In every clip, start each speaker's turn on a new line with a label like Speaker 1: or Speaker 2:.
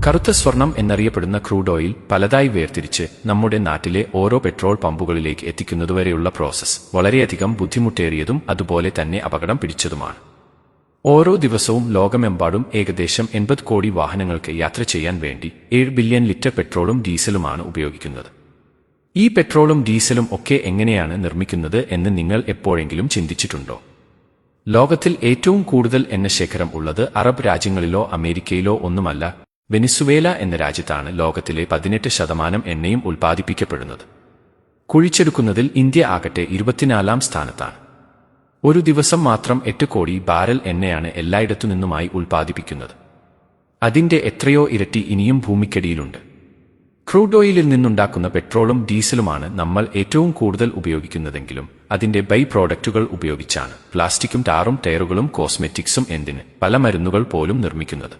Speaker 1: കറുത്ത സ്വർണം എന്നറിയപ്പെടുന്ന ക്രൂഡ് ഓയിൽ പലതായി വേർതിരിച്ച് നമ്മുടെ നാട്ടിലെ ഓരോ പെട്രോൾ പമ്പുകളിലേക്ക് എത്തിക്കുന്നതുവരെയുള്ള പ്രോസസ്സ് വളരെയധികം ബുദ്ധിമുട്ടേറിയതും അതുപോലെ തന്നെ അപകടം പിടിച്ചതുമാണ്. ഓരോ ദിവസവും ലോകമെമ്പാടും ഏകദേശം 80 കോടി വാഹനങ്ങൾക്ക് യാത്ര ചെയ്യാൻ വേണ്ടി 7 ബില്യൺ ലിറ്റർ പെട്രോളും ഡീസലുമാണ് ഉപയോഗിക്കുന്നത്. ഈ പെട്രോളും ഡീസലും ഒക്കെ എങ്ങനെയാണ് നിർമ്മിക്കുന്നത് എന്ന് നിങ്ങൾ എപ്പോഴെങ്കിലും ചിന്തിച്ചിട്ടുണ്ടോ? ലോകത്തിൽ ഏറ്റവും കൂടുതൽ എണ്ണശേഖരം ഉള്ളത് അറബ് രാജ്യങ്ങളിലോ അമേരിക്കയിലോ ഒന്നുമല്ല, വെനിസുവേല എന്ന രാജ്യത്താണ് ലോകത്തിലെ 18% എണ്ണയും ഉൽപ്പാദിപ്പിക്കപ്പെടുന്നത്. കുഴിച്ചെടുക്കുന്നതിൽ ഇന്ത്യ ആകട്ടെ 24ാം സ്ഥാനത്താണ്. ഒരു ദിവസം മാത്രം 8 കോടി ബാരൽ എണ്ണയാണ് എല്ലായിടത്തുനിന്നുമായി ഉൽപ്പാദിപ്പിക്കുന്നത്. അതിന്റെ എത്രയോ ഇരട്ടി ഇനിയും ഭൂമിക്കടിയിലുണ്ട്. ക്രൂഡ് ഓയിലിൽ നിന്നുണ്ടാക്കുന്ന പെട്രോളും ഡീസലുമാണ് നമ്മൾ ഏറ്റവും കൂടുതൽ ഉപയോഗിക്കുന്നതെങ്കിലും അതിന്റെ ബൈ പ്രോഡക്റ്റുകൾ ഉപയോഗിച്ചാണ് പ്ലാസ്റ്റിക്കും ടാറും ടയറുകളും കോസ്മെറ്റിക്സും എന്തിന് പല മരുന്നുകൾ പോലും നിർമ്മിക്കുന്നത്.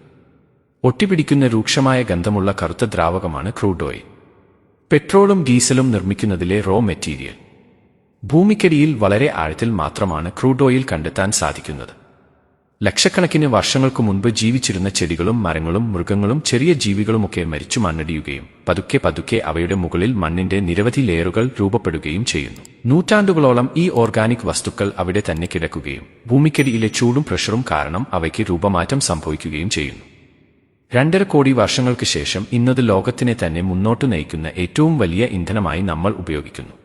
Speaker 1: ഒട്ടിപ്പിടിക്കുന്ന രൂക്ഷമായ ഗന്ധമുള്ള കറുത്ത ദ്രാവകമാണ് ക്രൂഡ് ഓയിൽ. പെട്രോളും ഡീസലും നിർമ്മിക്കുന്നതിലെ റോ മെറ്റീരിയൽ. ഭൂമിക്കടിയിൽ വളരെ ആഴത്തിൽ മാത്രമാണ് ക്രൂഡ് ഓയിൽ കണ്ടെത്താൻ സാധിക്കുന്നത്. ലക്ഷക്കണക്കിന് വർഷങ്ങൾക്കു മുൻപ് ജീവിച്ചിരുന്ന ചെടികളും മരങ്ങളും മൃഗങ്ങളും ചെറിയ ജീവികളുമൊക്കെ മരിച്ചു മണ്ണടിയുകയും പതുക്കെ പതുക്കെ അവയുടെ മുകളിൽ മണ്ണിന്റെ നിരവധി ലെയറുകൾ രൂപപ്പെടുകയും ചെയ്യുന്നു. നൂറ്റാണ്ടുകളോളം ഈ ഓർഗാനിക് വസ്തുക്കൾ അവിടെ തന്നെ കിടക്കുകയും ഭൂമിക്കടിയിലെ ചൂടും പ്രഷറും കാരണം അവയ്ക്ക് രൂപമാറ്റം സംഭവിക്കുകയും ചെയ്യുന്നു. 2.5 കോടി വർഷങ്ങൾക്ക് ശേഷം ഇന്നത് ലോകത്തിനെ തന്നെ മുന്നോട്ടു നയിക്കുന്ന ഏറ്റവും വലിയ ഇന്ധനമായി നമ്മൾ ഉപയോഗിക്കുന്നു.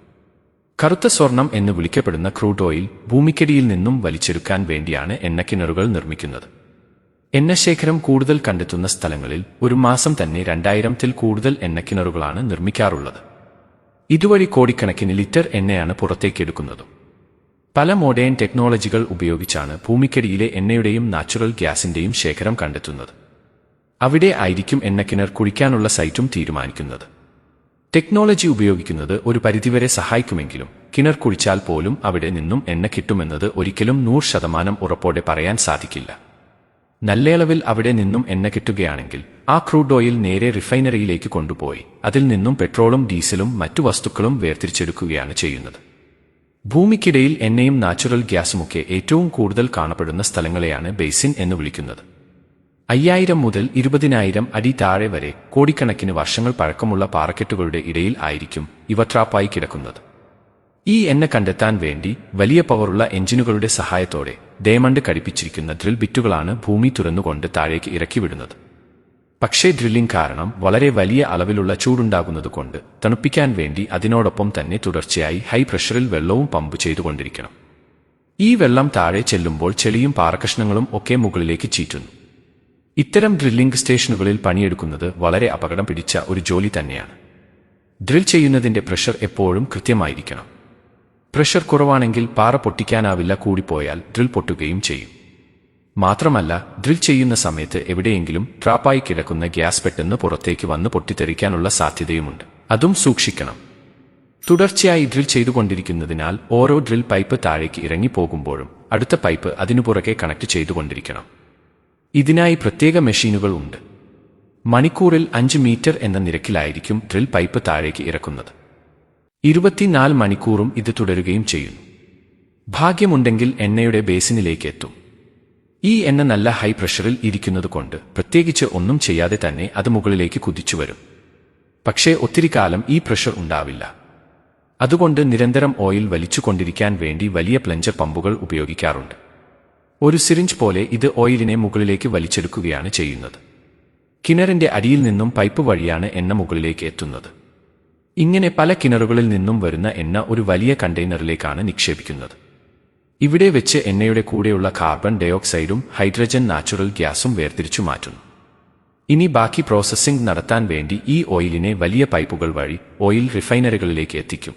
Speaker 1: കറുത്ത സ്വർണം എന്ന് വിളിക്കപ്പെടുന്ന ക്രൂഡ് ഓയിൽ ഭൂമിക്കടിയിൽ നിന്നും വലിച്ചെടുക്കാൻ വേണ്ടിയാണ് എണ്ണക്കിണറുകൾ നിർമ്മിക്കുന്നത്. എണ്ണശേഖരം കൂടുതൽ കണ്ടെത്തുന്ന സ്ഥലങ്ങളിൽ ഒരു മാസം തന്നെ 2000-ൽ കൂടുതൽ എണ്ണക്കിണറുകളാണ് നിർമ്മിക്കാറുള്ളത്. ഇതുവഴി കോടിക്കണക്കിന് ലിറ്റർ എണ്ണയാണ് പുറത്തേക്കെടുക്കുന്നതും. പല മോഡേൺ ടെക്നോളജികൾ ഉപയോഗിച്ചാണ് ഭൂമിക്കടിയിലെ എണ്ണയുടെയും നാച്ചുറൽ ഗ്യാസിന്റെയും ശേഖരം കണ്ടെത്തുന്നത്. അവിടെ ആയിരിക്കും എണ്ണക്കിണർ കുഴിക്കാനുള്ള സൈറ്റും തീരുമാനിക്കുന്നത്. ടെക്നോളജി ഉപയോഗിക്കുന്നത് ഒരു പരിധിവരെ സഹായിക്കുമെങ്കിലും കിണർ കുഴിച്ചാൽ പോലും അവിടെ നിന്നും എണ്ണ കിട്ടുമെന്നത് ഒരിക്കലും 100% ഉറപ്പോടെ പറയാൻ സാധിക്കില്ല. നല്ലയളവിൽ അവിടെ നിന്നും എണ്ണ കിട്ടുകയാണെങ്കിൽ ആ ക്രൂഡ് ഓയിൽ നേരെ റിഫൈനറിയിലേക്ക് കൊണ്ടുപോയി അതിൽ നിന്നും പെട്രോളും ഡീസലും മറ്റു വസ്തുക്കളും വേർതിരിച്ചെടുക്കുകയാണ് ചെയ്യുന്നത്. ഭൂമിക്കിടയിൽ എണ്ണയും നാച്ചുറൽ ഗ്യാസുമൊക്കെ ഏറ്റവും കൂടുതൽ കാണപ്പെടുന്ന സ്ഥലങ്ങളെയാണ് ബേസിൻ എന്ന് വിളിക്കുന്നത്. 5000 മുതൽ 20,000 അടി താഴെ വരെ കോടിക്കണക്കിന് വർഷങ്ങൾ പഴക്കമുള്ള പാറക്കെട്ടുകളുടെ ഇടയിൽ ആയിരിക്കും ഇവ ട്രാപ്പായി കിടക്കുന്നത്. ഈ എണ്ണ കണ്ടെത്താൻ വേണ്ടി വലിയ പവറുള്ള എഞ്ചിനുകളുടെ സഹായത്തോടെ ഡയമണ്ട് ഘടിപ്പിച്ചിരിക്കുന്ന ഡ്രിൽ ബിറ്റുകളാണ് ഭൂമി തുറന്നുകൊണ്ട് താഴേക്ക് ഇറക്കിവിടുന്നത്. പക്ഷേ ഡ്രില്ലിംഗ് കാരണം വളരെ വലിയ അളവിലുള്ള ചൂടുണ്ടാകുന്നതുകൊണ്ട് തണുപ്പിക്കാൻ വേണ്ടി അതിനോടൊപ്പം തന്നെ തുടർച്ചയായി ഹൈ പ്രഷറിൽ വെള്ളവും പമ്പ് ചെയ്തുകൊണ്ടിരിക്കണം. ഈ വെള്ളം താഴെ ചെല്ലുമ്പോൾ ചെളിയും പാറക്കഷ്ണങ്ങളും ഒക്കെ മുകളിലേക്ക് ചീറ്റുന്നു. ഇത്തരം ഡ്രില്ലിംഗ് സ്റ്റേഷനുകളിൽ പണിയെടുക്കുന്നത് വളരെ അപകടം പിടിച്ച ഒരു ജോലി തന്നെയാണ്. ഡ്രിൽ ചെയ്യുന്നതിന്റെ പ്രഷർ എപ്പോഴും കൃത്യമായിരിക്കണം. പ്രഷർ കുറവാണെങ്കിൽ പാറ പൊട്ടിക്കാനാവില്ല, കൂടിപ്പോയാൽ ഡ്രിൽ പൊട്ടുകയും ചെയ്യും. മാത്രമല്ല ഡ്രിൽ ചെയ്യുന്ന സമയത്ത് എവിടെയെങ്കിലും ട്രാപ്പായി കിടക്കുന്ന ഗ്യാസ് പെട്ടെന്ന് പുറത്തേക്ക് വന്ന് പൊട്ടിത്തെറിക്കാനുള്ള സാധ്യതയുമുണ്ട്. അതും സൂക്ഷിക്കണം. തുടർച്ചയായി ഡ്രിൽ ചെയ്തുകൊണ്ടിരിക്കുന്നതിനാൽ ഓരോ ഡ്രിൽ പൈപ്പ് താഴേക്ക് ഇറങ്ങി പോകുമ്പോഴും അടുത്ത പൈപ്പ് അതിനു പുറകെ കണക്ട് ചെയ്തുകൊണ്ടിരിക്കണം. ഇതിനായി പ്രത്യേക മെഷീനുകൾ ഉണ്ട്. മണിക്കൂറിൽ 5 മീറ്റർ എന്ന നിരക്കിലായിരിക്കും ഡ്രിൽ പൈപ്പ് താഴേക്ക് ഇറക്കുന്നത്. 24 മണിക്കൂറും ഇത് തുടരുകയും ചെയ്യുന്നു. ഭാഗ്യമുണ്ടെങ്കിൽ എണ്ണയുടെ ബേസിനിലേക്ക് എത്തും. ഈ എണ്ണ നല്ല ഹൈ പ്രഷറിൽ ഇരിക്കുന്നതുകൊണ്ട് പ്രത്യേകിച്ച് ഒന്നും ചെയ്യാതെ തന്നെ അത് മുകളിലേക്ക് കുതിച്ചു വരും. പക്ഷേ ഒത്തിരി കാലം ഈ പ്രഷർ ഉണ്ടാവില്ല. അതുകൊണ്ട് നിരന്തരം ഓയിൽ വലിച്ചുകൊണ്ടിരിക്കാൻ വേണ്ടി വലിയ പ്ലഞ്ചർ പമ്പുകൾ ഉപയോഗിക്കാറുണ്ട്. ഒരു സിറിഞ്ച് പോലെ ഇത് ഓയിലിനെ മുകളിലേക്ക് വലിച്ചെടുക്കുകയാണ് ചെയ്യുന്നത്. കിണറിന്റെ അടിയിൽ നിന്നും പൈപ്പ് വഴിയാണ് എണ്ണ മുകളിലേക്ക് എത്തുന്നത്. ഇങ്ങനെ പല കിണറുകളിൽ നിന്നും വരുന്ന എണ്ണ ഒരു വലിയ കണ്ടെയ്നറിലേക്കാണ് നിക്ഷേപിക്കുന്നത്. ഇവിടെ വെച്ച് എണ്ണയുടെ കൂടെയുള്ള കാർബൺ ഡയോക്സൈഡും ഹൈഡ്രജൻ നാച്ചുറൽ ഗ്യാസും വേർതിരിച്ചു മാറ്റുന്നു. ഇനി ബാക്കി പ്രോസസ്സിംഗ് നടത്താൻ വേണ്ടി ഈ ഓയിലിനെ വലിയ പൈപ്പുകൾ വഴി ഓയിൽ റിഫൈനറികളിലേക്ക് എത്തിക്കും.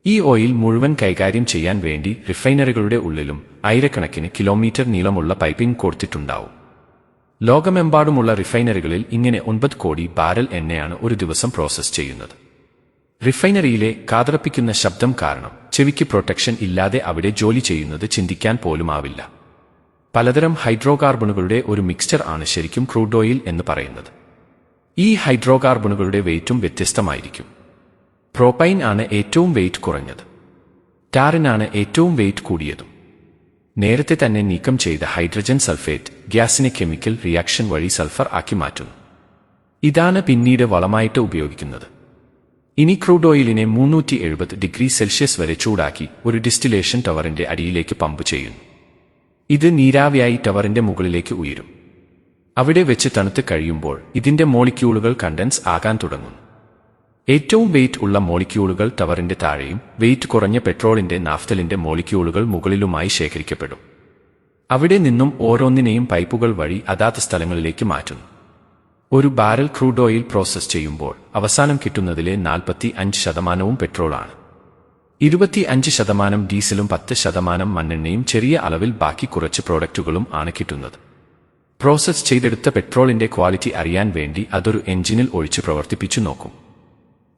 Speaker 1: ഈ ഓയിൽ മുഴുവൻ കൈകാര്യം ചെയ്യാൻ വേണ്ടി റിഫൈനറികളുടെ ഉള്ളിലും ആയിരക്കണക്കിന് കിലോമീറ്റർ നീളമുള്ള പൈപ്പിംഗ് കൊടുത്തിട്ടുണ്ടാവും. ലോകമെമ്പാടുമുള്ള റിഫൈനറികളിൽ ഇങ്ങനെ 9 കോടി ബാരൽ എണ്ണയാണ് ഒരു ദിവസം പ്രോസസ് ചെയ്യുന്നത്. റിഫൈനറിയിലെ കാതറപ്പിക്കുന്ന ശബ്ദം കാരണം ചെവിക്ക് പ്രൊട്ടക്ഷൻ ഇല്ലാതെ അവിടെ ജോലി ചെയ്യുന്നത് ചിന്തിക്കാൻ പോലുമാവില്ല. പലതരം ഹൈഡ്രോകാർബണുകളുടെ ഒരു മിക്സ്ചർ ആണ് ശരിക്കും ക്രൂഡ് ഓയിൽ എന്ന് പറയുന്നത്. ഈ ഹൈഡ്രോകാർബണുകളുടെ വെയിറ്റും വ്യത്യസ്തമായിരിക്കും. പ്രോപ്പൈൻ ആണ് ഏറ്റവും വെയിറ്റ് കുറഞ്ഞത്. ടാറിനാണ് ഏറ്റവും വെയിറ്റ് കൂടിയതും. നേരത്തെ തന്നെ നീക്കം ചെയ്ത ഹൈഡ്രജൻ സൾഫേറ്റ് ഗ്യാസിനെ കെമിക്കൽ റിയാക്ഷൻ വഴി സൾഫർ ആക്കി മാറ്റുന്നു. ഇതാണ് പിന്നീട് വളമായിട്ട് ഉപയോഗിക്കുന്നത്. ഇനി ക്രൂഡ് ഓയിലിനെ 370 ഡിഗ്രി സെൽഷ്യസ് വരെ ചൂടാക്കി ഒരു ഡിസ്റ്റിലേഷൻ ടവറിന്റെ അടിയിലേക്ക് പമ്പ് ചെയ്യുന്നു. ഇത് നീരാവിയായി ടവറിന്റെ മുകളിലേക്ക് ഉയരും. അവിടെ വെച്ച് തണുത്ത് കഴിയുമ്പോൾ ഇതിന്റെ മോളിക്യൂളുകൾ കണ്ടൻസ് ആകാൻ തുടങ്ങുന്നു. ഏറ്റവും വെയിറ്റ് ഉള്ള മോളിക്യൂളുകൾ ടവറിന്റെ താഴെയും വെയിറ്റ് കുറഞ്ഞ പെട്രോളിന്റെ നാഫ്തലിന്റെ മോളിക്യൂളുകൾ മുകളിലുമായി ശേഖരിക്കപ്പെടും. അവിടെ നിന്നും ഓരോന്നിനെയും പൈപ്പുകൾ വഴി അതാത് സ്ഥലങ്ങളിലേക്ക് മാറ്റുന്നു. ഒരു ബാരൽ ക്രൂഡ് ഓയിൽ പ്രോസസ് ചെയ്യുമ്പോൾ അവസാനം കിട്ടുന്നതിലെ 45% പെട്രോളാണ്. 25% ഡീസലും 10% മണ്ണെണ്ണയും ചെറിയ അളവിൽ ബാക്കി കുറച്ച് പ്രോഡക്റ്റുകളും ആണ് കിട്ടുന്നത്. പ്രോസസ് ചെയ്തെടുത്ത പെട്രോളിന്റെ ക്വാളിറ്റി അറിയാൻ വേണ്ടി അതൊരു എഞ്ചിനിൽ ഒഴിച്ച് പ്രവർത്തിപ്പിച്ചു നോക്കും.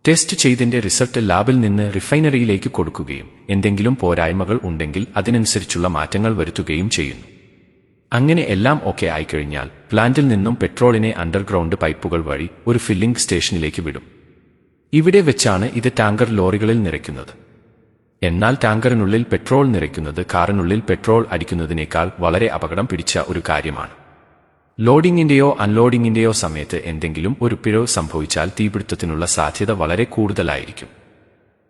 Speaker 1: ടെസ്റ്റ് ചെയ്തതിന്റെ റിസൾട്ട് ലാബിൽ നിന്ന് റിഫൈനറിയിലേക്ക് കൊടുക്കുകയും എന്തെങ്കിലും പോരായ്മകൾ ഉണ്ടെങ്കിൽ അതിനനുസരിച്ചുള്ള മാറ്റങ്ങൾ വരുത്തുകയും ചെയ്യുന്നു. അങ്ങനെ എല്ലാം ഓക്കെ ആയിക്കഴിഞ്ഞാൽ പ്ലാന്റിൽ നിന്നും പെട്രോളിനെ അണ്ടർഗ്രൗണ്ട് പൈപ്പുകൾ വഴി ഒരു ഫില്ലിംഗ് സ്റ്റേഷനിലേക്ക് വിടും. ഇവിടെ വെച്ചാണ് ഇത് ടാങ്കർ ലോറികളിൽ നിറയ്ക്കുന്നത്. എന്നാൽ ടാങ്കറിനുള്ളിൽ പെട്രോൾ നിറയ്ക്കുന്നത് കാറിനുള്ളിൽ പെട്രോൾ അടിക്കുന്നതിനേക്കാൾ വളരെ അപകടം പിടിച്ച ഒരു കാര്യമാണ്. ലോഡിങ്ങിന്റെയോ അൺലോഡിങ്ങിന്റെയോ സമയത്ത് എന്തെങ്കിലും ഒരു പിഴവ് സംഭവിച്ചാൽ തീപിടുത്തത്തിനുള്ള സാധ്യത വളരെ കൂടുതലായിരിക്കും.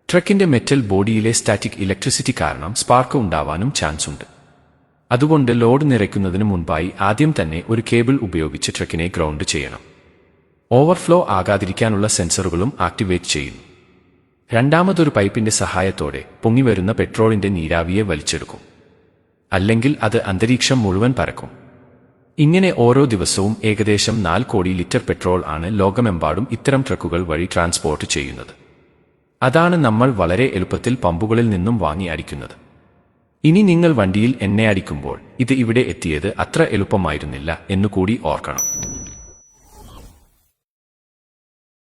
Speaker 1: ട്രക്കിന്റെ മെറ്റൽ ബോഡിയിലെ സ്റ്റാറ്റിക് ഇലക്ട്രിസിറ്റി കാരണം സ്പാർക്ക് ഉണ്ടാവാനും ചാൻസ് ഉണ്ട്. അതുകൊണ്ട് ലോഡ് നിറയ്ക്കുന്നതിന് മുൻപായി ആദ്യം തന്നെ ഒരു കേബിൾ ഉപയോഗിച്ച് ട്രക്കിനെ ഗ്രൗണ്ട് ചെയ്യണം. ഓവർഫ്ലോ ആകാതിരിക്കാനുള്ള സെൻസറുകളും ആക്ടിവേറ്റ് ചെയ്യുന്നു. രണ്ടാമതൊരു പൈപ്പിന്റെ സഹായത്തോടെ പൊങ്ങിവരുന്ന പെട്രോളിന്റെ നീരാവിയെ വലിച്ചെടുക്കും. അല്ലെങ്കിൽ അത് അന്തരീക്ഷം മുഴുവൻ പരക്കും. ഇങ്ങനെ ഓരോ ദിവസവും ഏകദേശം 4 കോടി ലിറ്റർ പെട്രോൾ ആണ് ലോകമെമ്പാടും ഇത്തരം ട്രക്കുകൾ വഴി ട്രാൻസ്പോർട്ട് ചെയ്യുന്നത്. അതാണ് നമ്മൾ വളരെ എളുപ്പത്തിൽ പമ്പുകളിൽ നിന്നും വാങ്ങി അടിക്കുന്നത്. ഇനി നിങ്ങൾ വണ്ടിയിൽ എണ്ണ അടിക്കുമ്പോൾ ഇത് ഇവിടെ എത്തിയത് അത്ര എളുപ്പമായിരുന്നില്ല എന്നുകൂടി ഓർക്കണം.